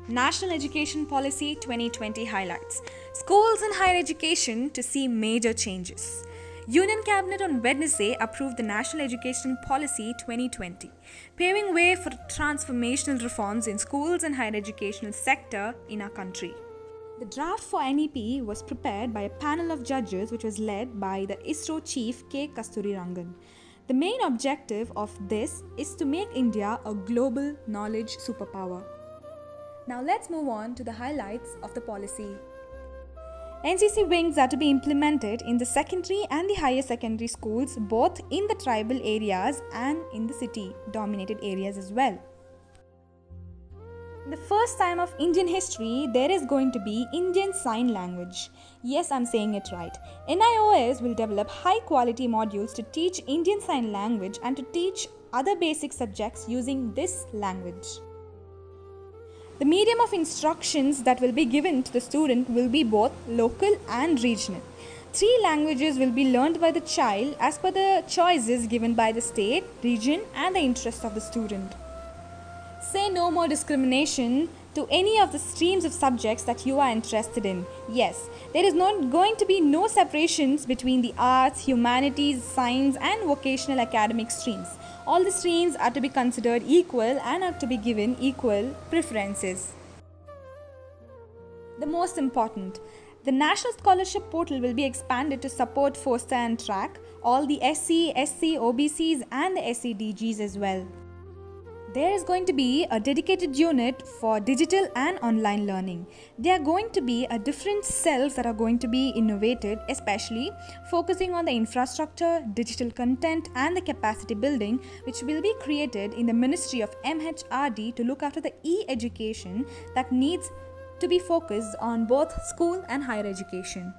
National Education Policy 2020 highlights schools and higher education to see major changes. Union Cabinet on Wednesday approved the National Education Policy 2020, paving way for transformational reforms in schools and higher educational sector in our country. The draft for NEP was prepared by a panel of judges which was led by the ISRO chief K. Kasturirangan. The main objective of this is to make India a global knowledge superpower. Now let's move on to the highlights of the policy. NCC wings are to be implemented in the secondary and the higher secondary schools, both in the tribal areas and in the city-dominated areas as well. The first time of Indian history, there is going to be Indian Sign Language. Yes, I'm saying it right. NIOS will develop high-quality modules to teach Indian Sign Language and to teach other basic subjects using this language. The medium of instructions that will be given to the student will be both local and regional. 3 languages will be learned by the child as per the choices given by the state, region, and the interest of the student. Say no more discrimination to any of the streams of subjects that you are interested in. Yes, there is not going to be no separations between the arts, humanities, science, and vocational academic streams. All the streams are to be considered equal and are to be given equal preferences. The most important, the National Scholarship Portal will be expanded to support FOSTA and TRAC, all the SC, SC, OBCs and the SCDGs as well. There is going to be a dedicated unit for digital and online learning. There are going to be a different cells that are going to be innovated, especially focusing on the infrastructure, digital content and the capacity building, which will be created in the Ministry of MHRD to look after the e-education that needs to be focused on both school and higher education.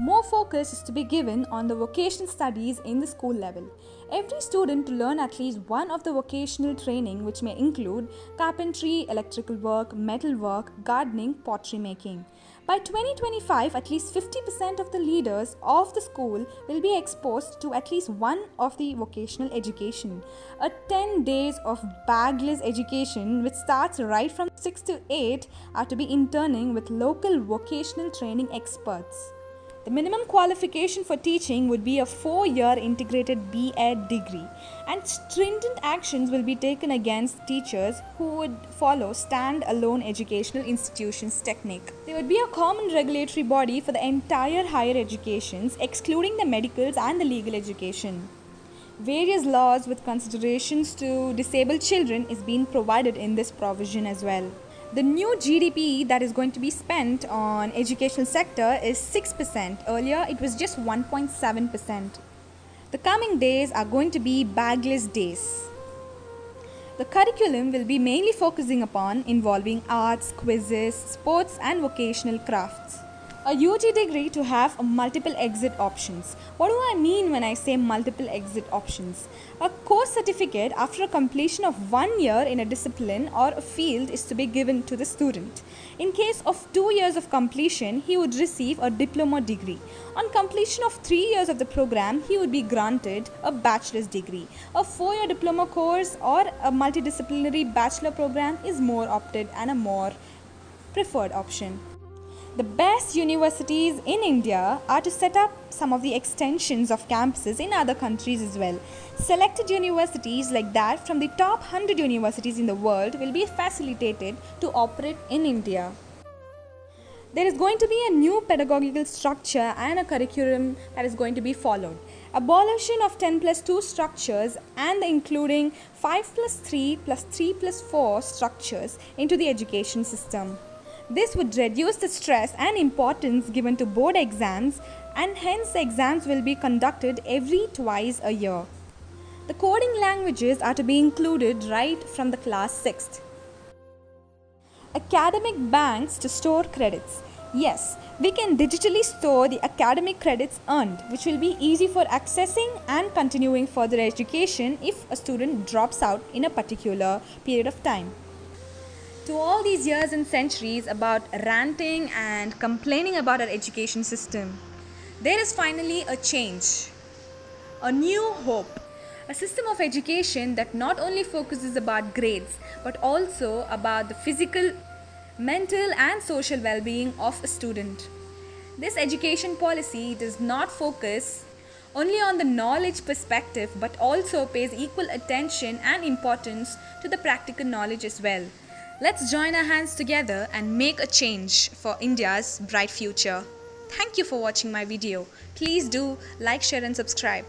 More focus is to be given on the vocational studies in the school level. Every student to learn at least one of the vocational training, which may include carpentry, electrical work, metal work, gardening, pottery making. By 2025, at least 50% of the leaders of the school will be exposed to at least one of the vocational education. A 10 days of bagless education, which starts right from 6 to 8, are to be interning with local vocational training experts. The minimum qualification for teaching would be a 4-year integrated B.Ed degree, and stringent actions will be taken against teachers who would follow stand-alone educational institutions technique. There would be a common regulatory body for the entire higher educations, excluding the medicals and the legal education. Various laws with considerations to disabled children is being provided in this provision as well. The new GDP that is going to be spent on educational sector is 6%. Earlier, it was just 1.7%. The coming days are going to be bagless days. The curriculum will be mainly focusing upon involving arts, quizzes, sports and vocational crafts. A UG degree to have multiple exit options. What do I mean when I say multiple exit options? A course certificate after a completion of 1 year in a discipline or a field is to be given to the student. In case of 2 years of completion, he would receive a diploma degree. On completion of 3 years of the program, he would be granted a bachelor's degree. A 4-year diploma course or a multidisciplinary bachelor program is more opted and a more preferred option. The best universities in India are to set up some of the extensions of campuses in other countries as well. Selected universities like that from the top 100 universities in the world will be facilitated to operate in India. There is going to be a new pedagogical structure and a curriculum that is going to be followed. Abolition of 10+2 structures and including 5+3 plus 3+4 structures into the education system. This would reduce the stress and importance given to board exams, and hence the exams will be conducted every twice a year. The coding languages are to be included right from the class 6th. Academic banks to store credits. Yes, we can digitally store the academic credits earned, which will be easy for accessing and continuing further education if a student drops out in a particular period of time. To all these years and centuries about ranting and complaining about our education system, there is finally a change, a new hope. A system of education that not only focuses about grades but also about the physical, mental and social well-being of a student. This education policy does not focus only on the knowledge perspective but also pays equal attention and importance to the practical knowledge as well. Let's join our hands together and make a change for India's bright future. Thank you for watching my video. Please do like, share and subscribe.